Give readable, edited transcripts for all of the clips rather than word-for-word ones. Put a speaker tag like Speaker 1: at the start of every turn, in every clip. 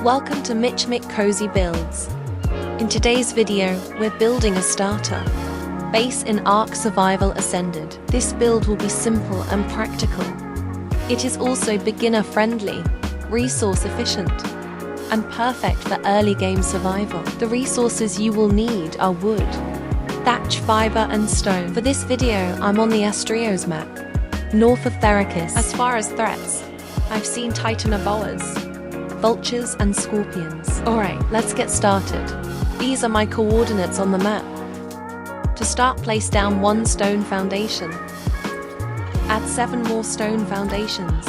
Speaker 1: Welcome to Mick Cozy Builds. In today's video, we're building a starter base in Ark Survival Ascended. This build will be simple and practical. It is also beginner-friendly, resource-efficient, and perfect for early game survival. The resources you will need are wood, thatch, fiber, and stone. For this video, I'm on the Astraeos map, north of Therakis. As far as threats, I've seen titanoboas, vultures, and scorpions. Alright, let's get started. These are my coordinates on the map. To start, place down 1 stone foundation. Add 7 more stone foundations.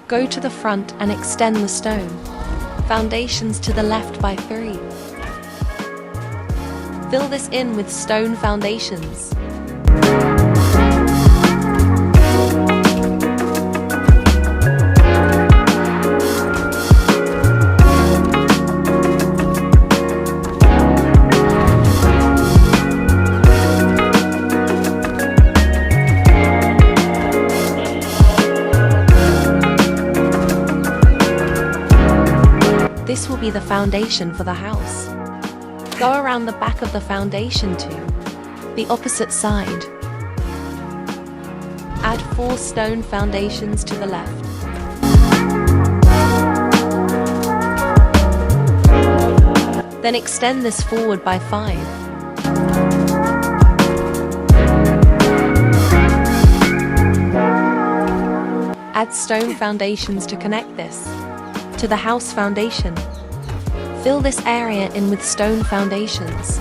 Speaker 1: Go to the front and extend the stone foundations to the left by 3. Fill this in with stone foundations. This will be the foundation for the house. Go around the back of the foundation to the opposite side. Add 4 stone foundations to the left. Then extend this forward by 5. Add stone foundations to connect this to the house foundation. Fill this area in with stone foundations.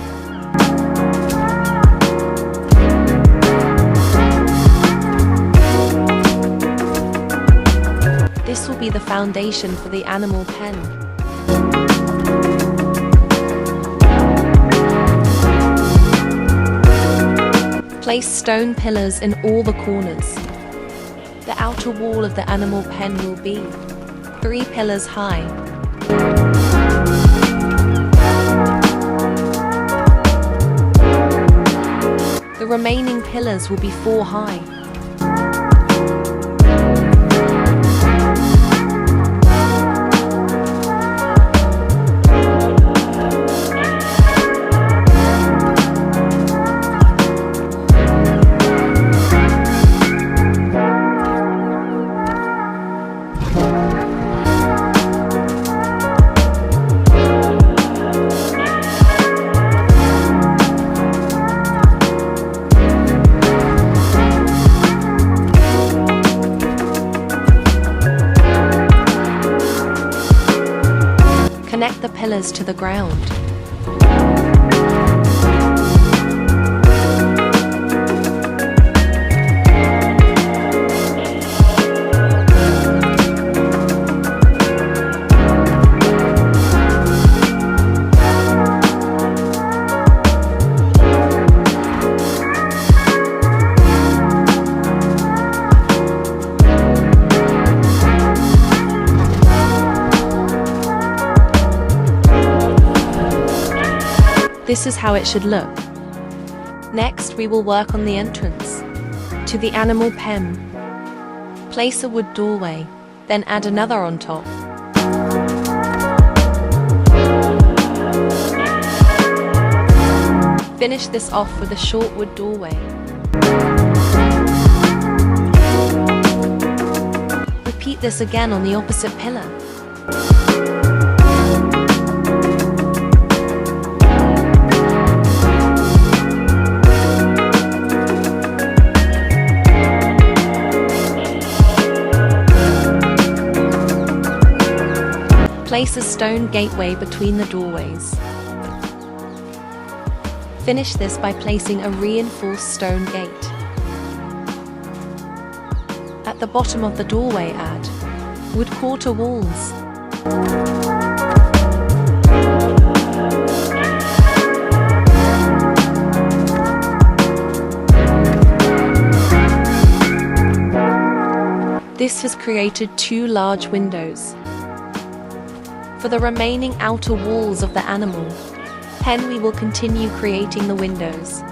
Speaker 1: This will be the foundation for the animal pen. Place stone pillars in all the corners. The outer wall of the animal pen will be 3 pillars high. The remaining pillars will be 4 high. Connect the pillars to the ground. This is how it should look. Next, we will work on the entrance to the animal pen. Place a wood doorway, then add another on top. Finish this off with a short wood doorway. Repeat this again on the opposite pillar. Place a stone gateway between the doorways. Finish this by placing a reinforced stone gate. At the bottom of the doorway, add wood quarter walls. This has created 2 large windows. For the remaining outer walls of the animal pen, we will continue creating the windows.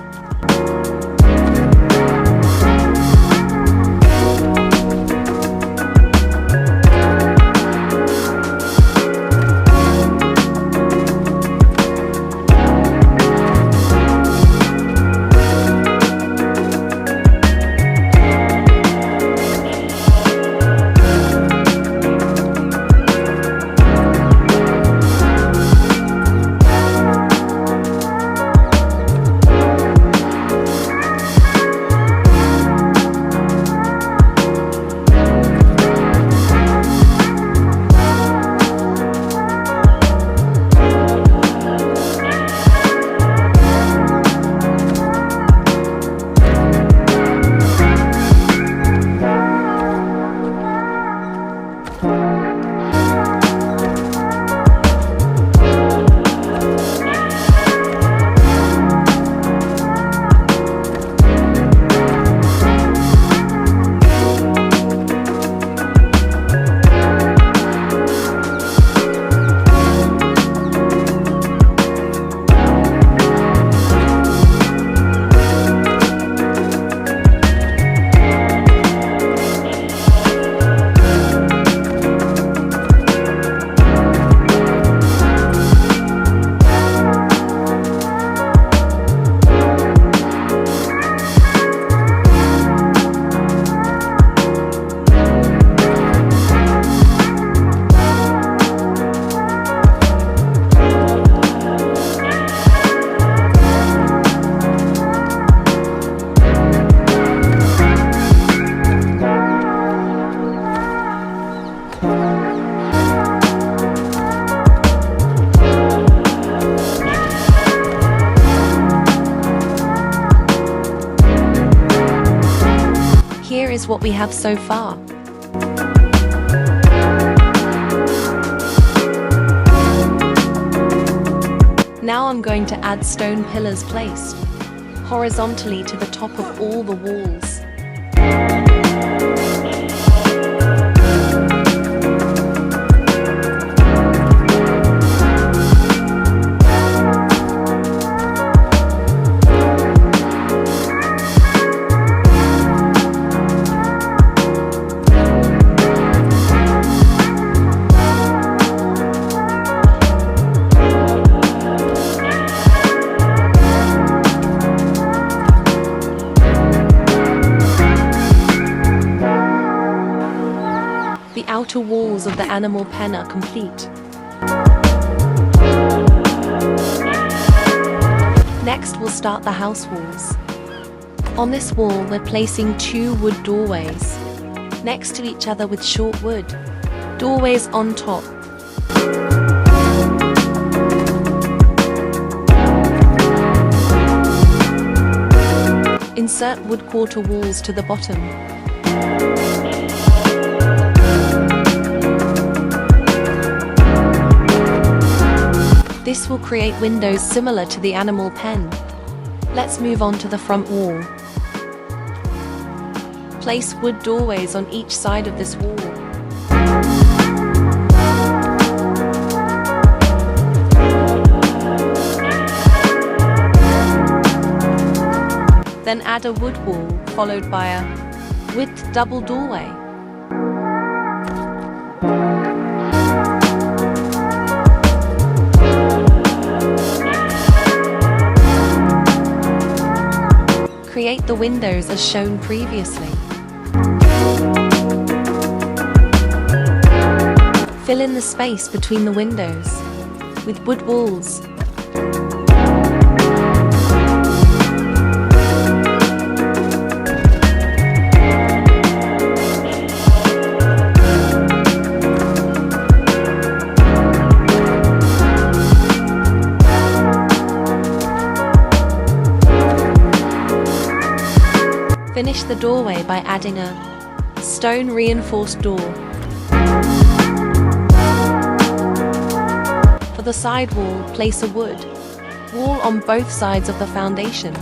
Speaker 1: Here is what we have so far. Now I'm going to add stone pillars placed horizontally to the top of all the walls. The outer walls of the animal pen are complete. Next, we'll start the house walls. On this wall, we're placing 2 wood doorways next to each other with short wood doorways on top. Insert wood quarter walls to the bottom. This will create windows similar to the animal pen. Let's move on to the front wall. Place wood doorways on each side of this wall. Then add a wood wall followed by a width double doorway. Create the windows as shown previously. Fill in the space between the windows with wood walls. Finish the doorway by adding a stone reinforced door. For the side wall, place a wood wall on both sides of the foundation.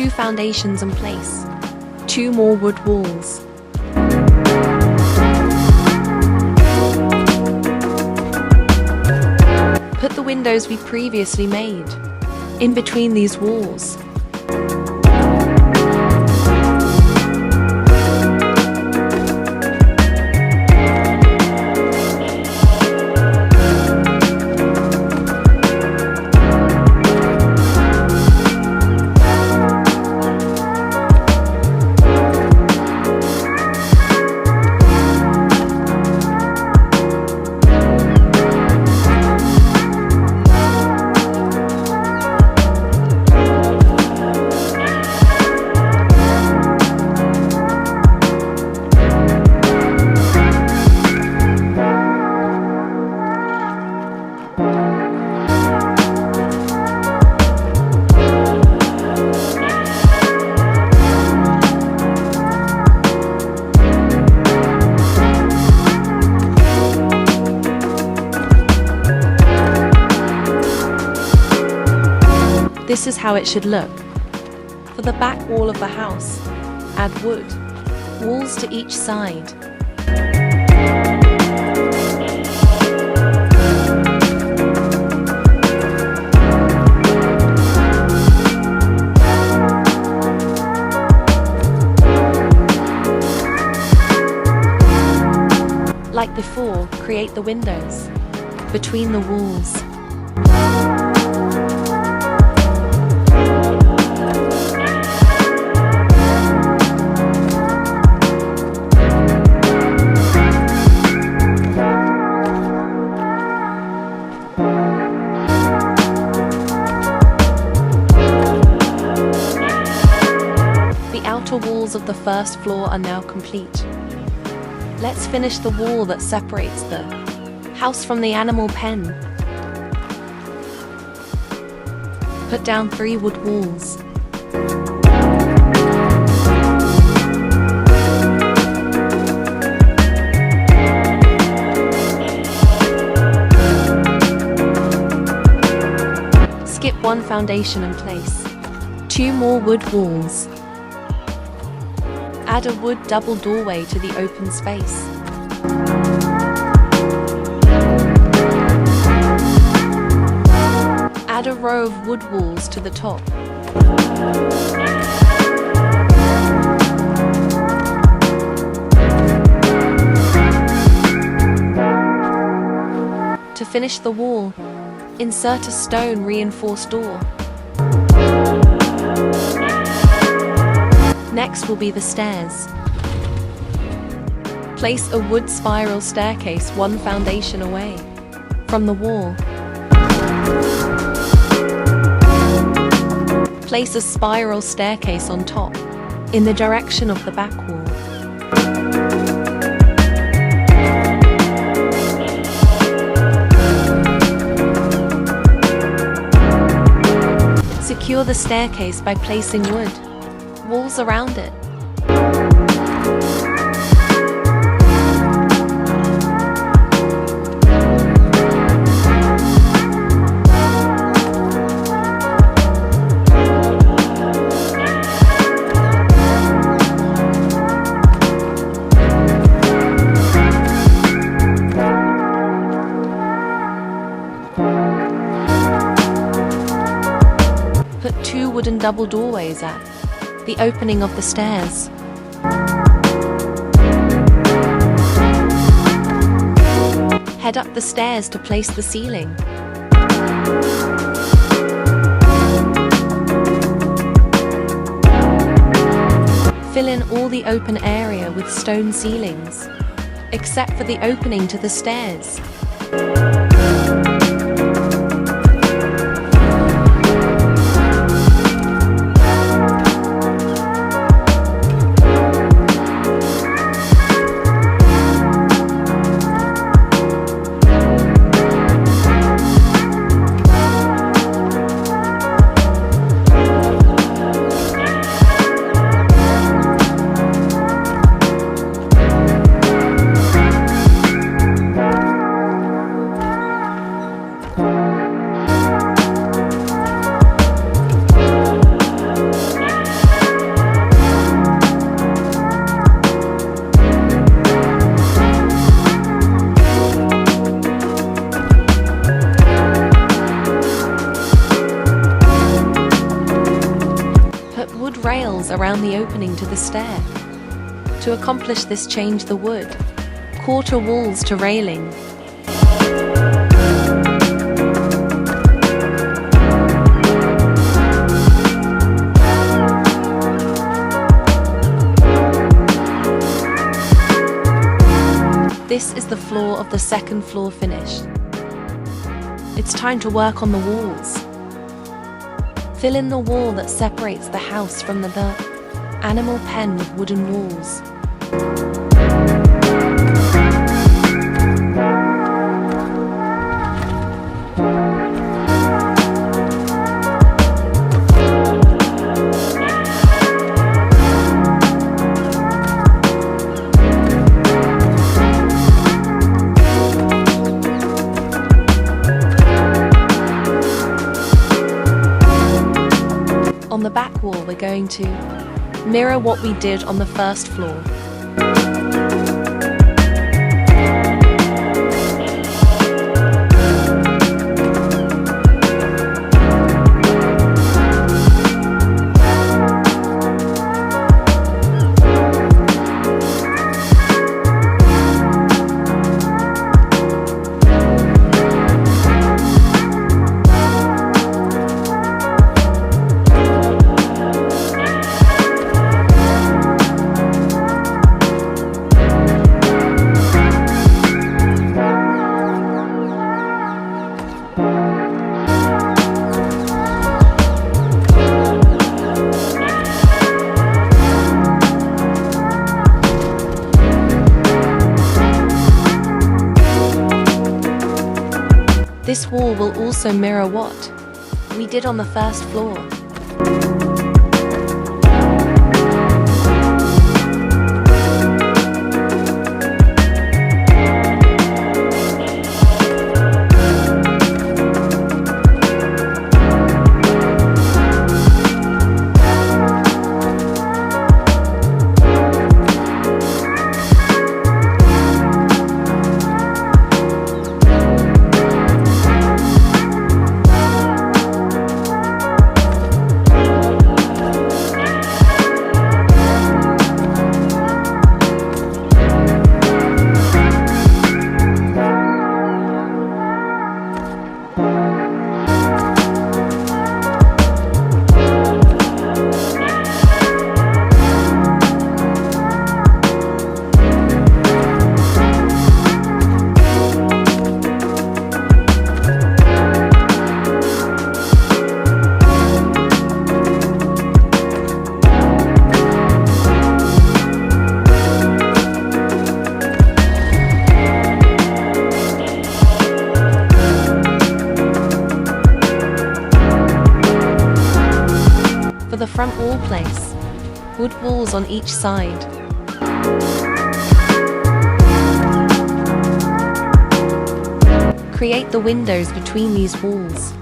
Speaker 1: 2 foundations in place. 2 more wood walls. Put the windows we previously made in between these walls. This is how it should look. For the back wall of the house, add wood, walls to each side. Like before, create the windows between the walls. The outer walls of the first floor are now complete. Let's finish the wall that separates the house from the animal pen. Put down 3 wood walls. Skip 1 foundation and place 2 more wood walls. Add a wood double doorway to the open space. Add a row of wood walls to the top. To finish the wall, insert a stone reinforced door. Next will be the stairs. Place a wood spiral staircase 1 foundation away from the wall. Place a spiral staircase on top, in the direction of the back wall. Secure the staircase by placing wood walls around it. Put 2 wooden double doorways at the opening of the stairs. Head up the stairs to place the ceiling. Fill in all the open area with stone ceilings, except for the opening to the stairs. walls around the opening to the stair. To accomplish this, change the wood, quarter walls to railing. This is the floor of the second floor finished. It's time to work on the walls. Fill in the wall that separates the house from the animal pen with wooden walls. On the back wall, we're going to mirror what we did on the first floor. This wall will also mirror what we did on the first floor. For the front wall, place wood walls on each side. Create the windows between these walls.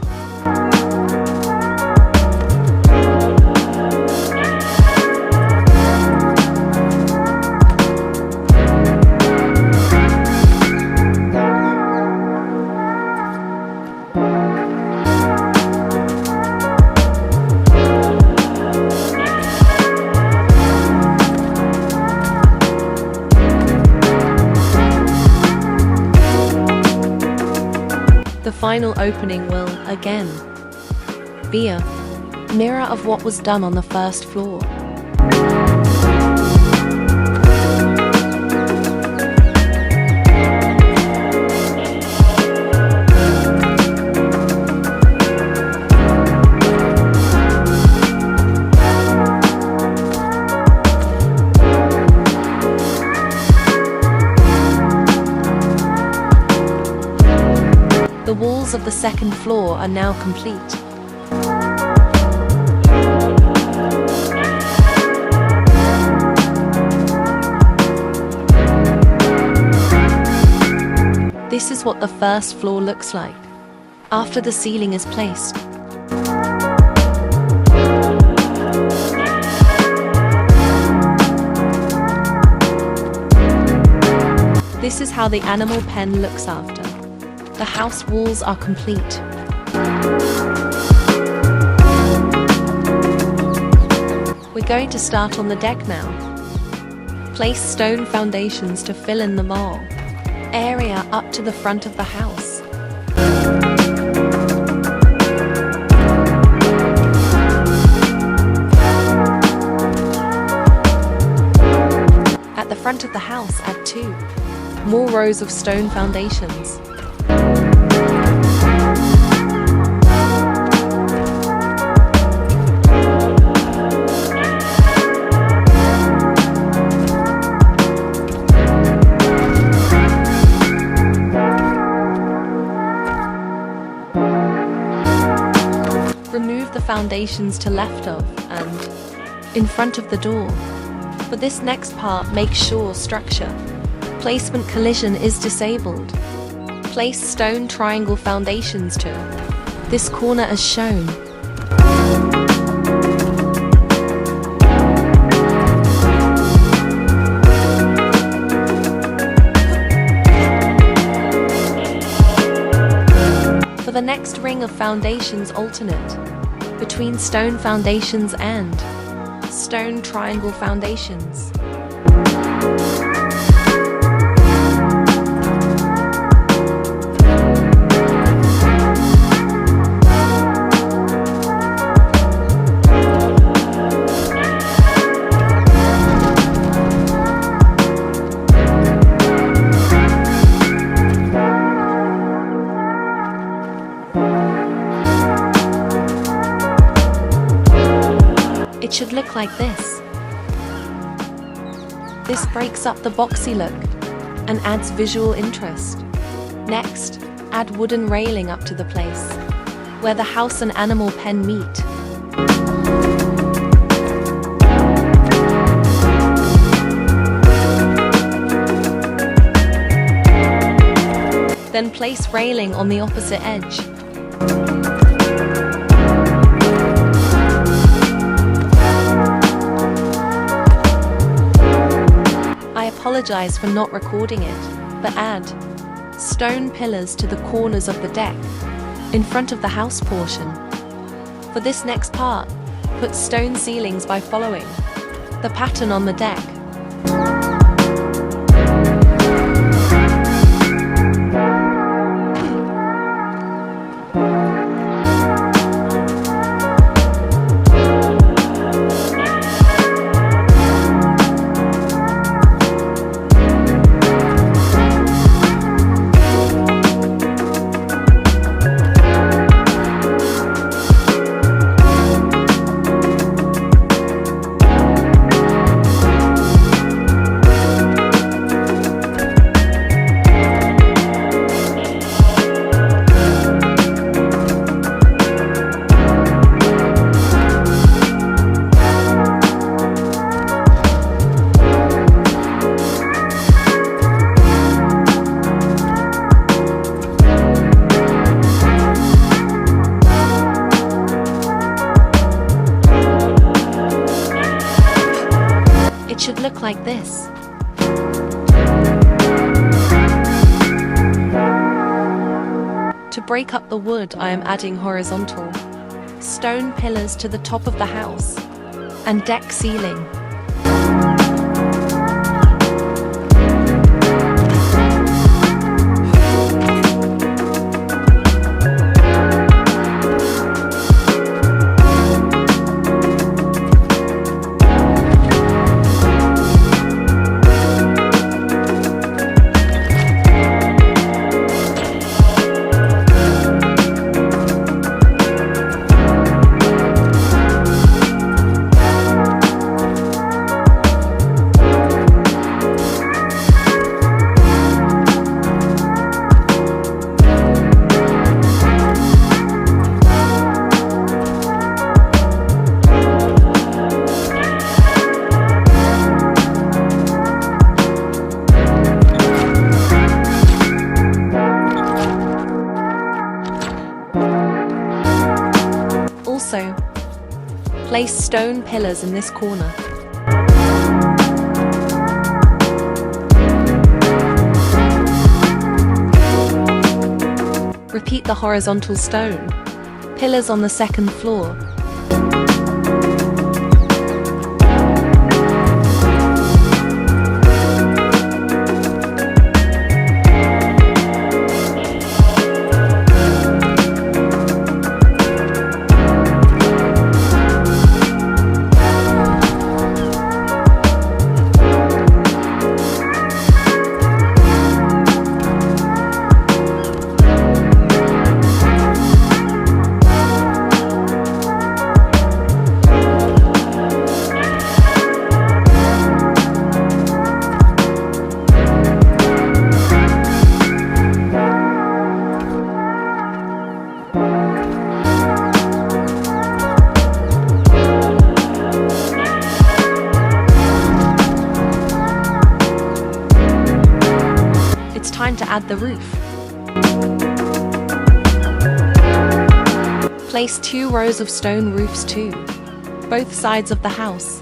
Speaker 1: The final opening will, again, be a mirror of what was done on the first floor. The walls of the second floor are now complete. This is what the first floor looks like after the ceiling is placed. This is how the animal pen looks after the house walls are complete. We're going to start on the deck now. Place stone foundations to fill in the mole area up to the front of the house. At the front of the house, add 2 more rows of stone foundations. Remove the foundations to left of and in front of the door. For this next part, make sure structure placement collision is disabled. Place stone triangle foundations to this corner as shown. For the next ring of foundations, alternate between stone foundations and stone triangle foundations. It should look like this. This breaks up the boxy look and adds visual interest. Next, add wooden railing up to the place where the house and animal pen meet. Then place railing on the opposite edge. I apologize for not recording it, but add stone pillars to the corners of the deck in front of the house portion. For this next part, put stone ceilings by following the pattern on the deck. It should look like this. To break up the wood, I am adding horizontal stone pillars to the top of the house and deck ceiling. Also, place stone pillars in this corner. Repeat the horizontal stone pillars on the second floor. add the roof. Place 2 rows of stone roofs to both sides of the house.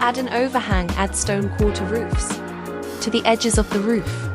Speaker 1: Add an overhang, add stone quarter roofs to the edges of the roof.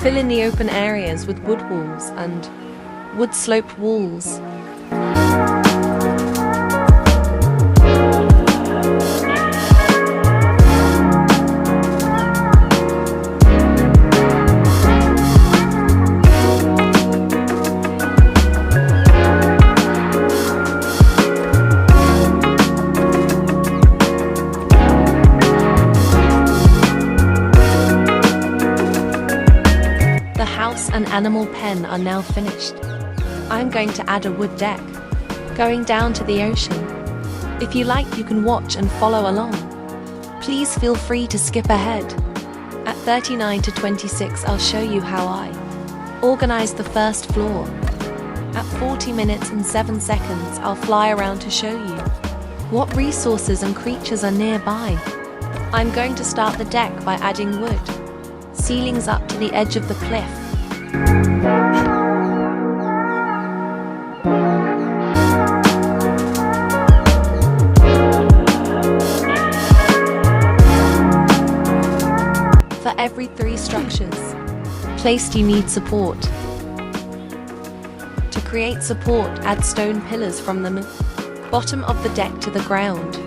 Speaker 1: Fill in the open areas with wood walls and wood slope walls. And animal pen are now finished. I'm going to add a wood deck, going down to the ocean. If you like, you can watch and follow along. Please feel free to skip ahead. At 39 to 26, I'll show you how I organize the first floor. At 40 minutes and 7 seconds, I'll fly around to show you what resources and creatures are nearby. I'm going to start the deck by adding wood, ceilings up to the edge of the cliff. For every 3 structures placed, you need support. To create support, add stone pillars from the bottom of the deck to the ground.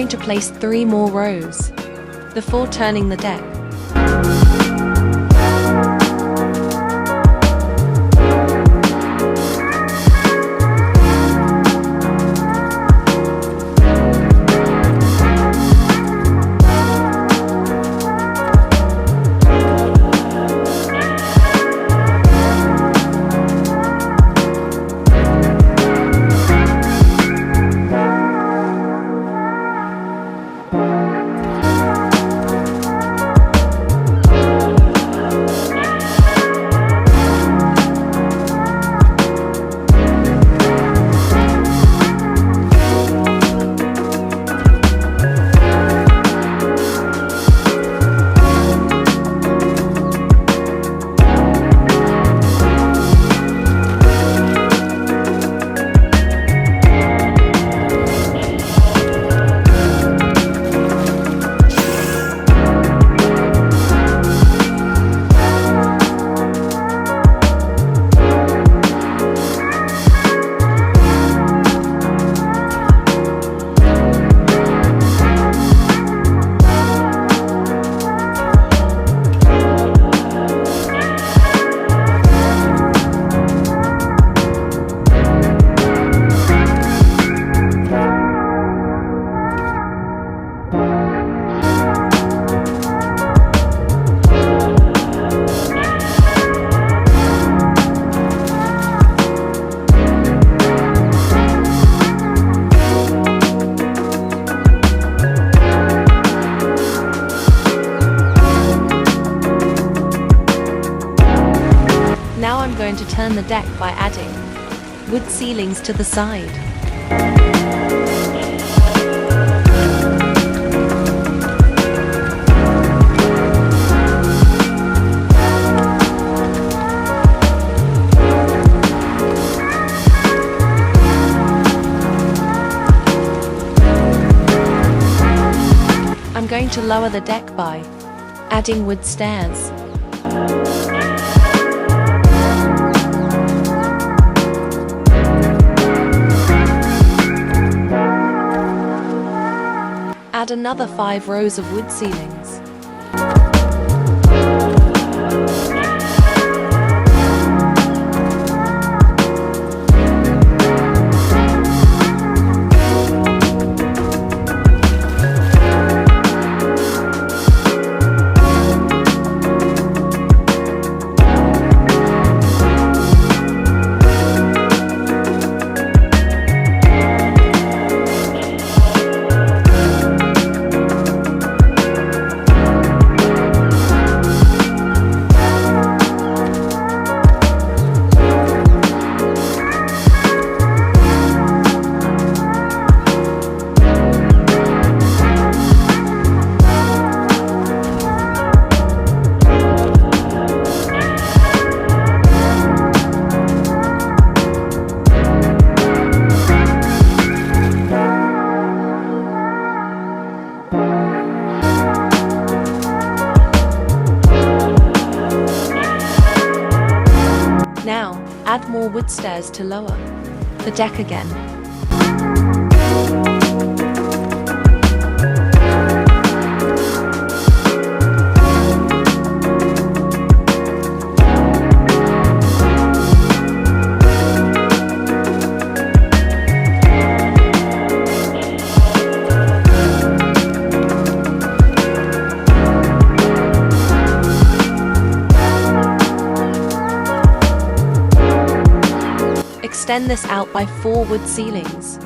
Speaker 1: going to place 3 more rows before turning the deck. Now I'm going to turn the deck by adding wood ceilings to the side. I'm going to lower the deck by adding wood stairs. Add another 5 rows of wood ceilings. Now, add more wood stairs to lower the deck again. Extend this out by 4 wood ceilings.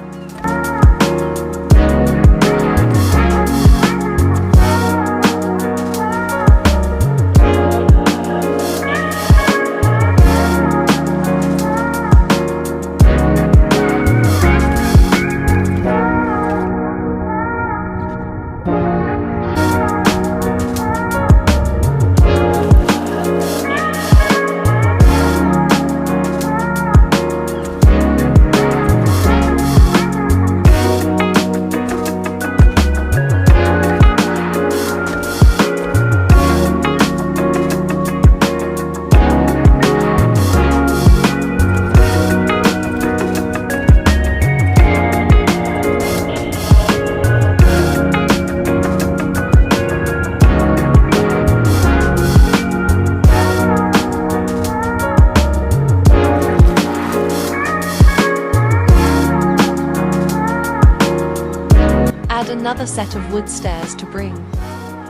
Speaker 1: another set of wood stairs to bring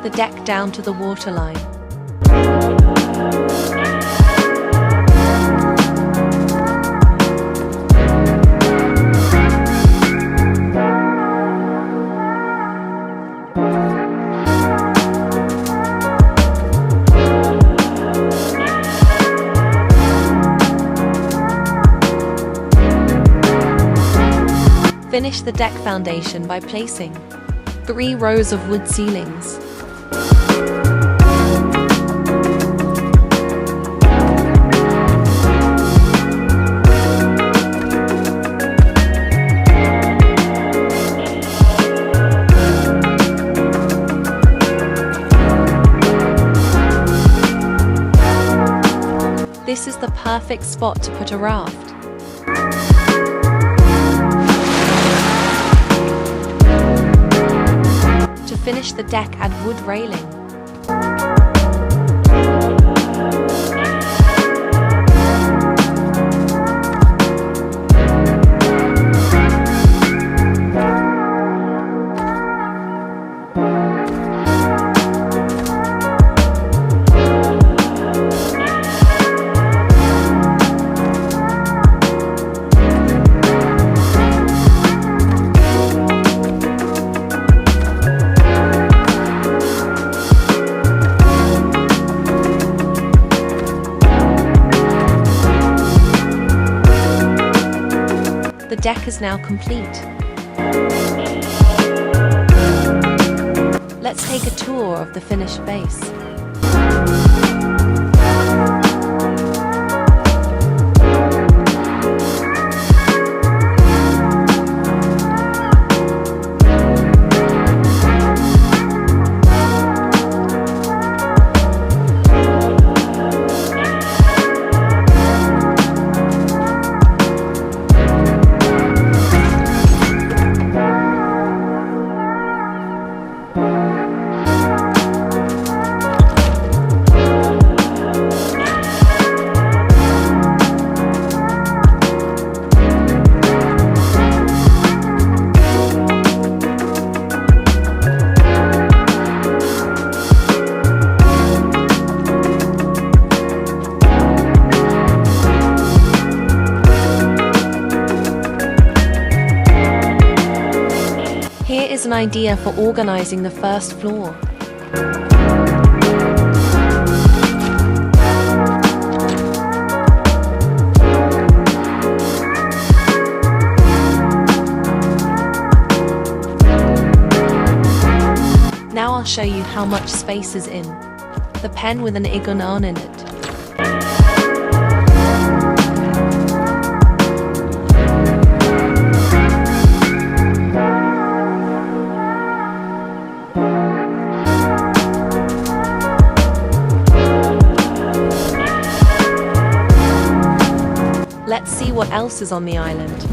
Speaker 1: the deck down to the waterline. Finish the deck foundation by placing 3 rows of wood ceilings. This is the perfect spot to put a raft. To finish the deck, add wood railing. The deck is now complete. Let's take a tour of the finished base. Here is an idea for organizing the first floor. Now I'll show you how much space is in the pen with an iguana in it. Let's see what else is on the island.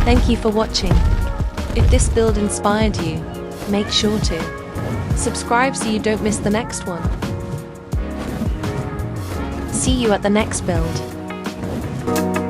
Speaker 1: Thank you for watching. If this build inspired you, make sure to subscribe so you don't miss the next one. See you at the next build.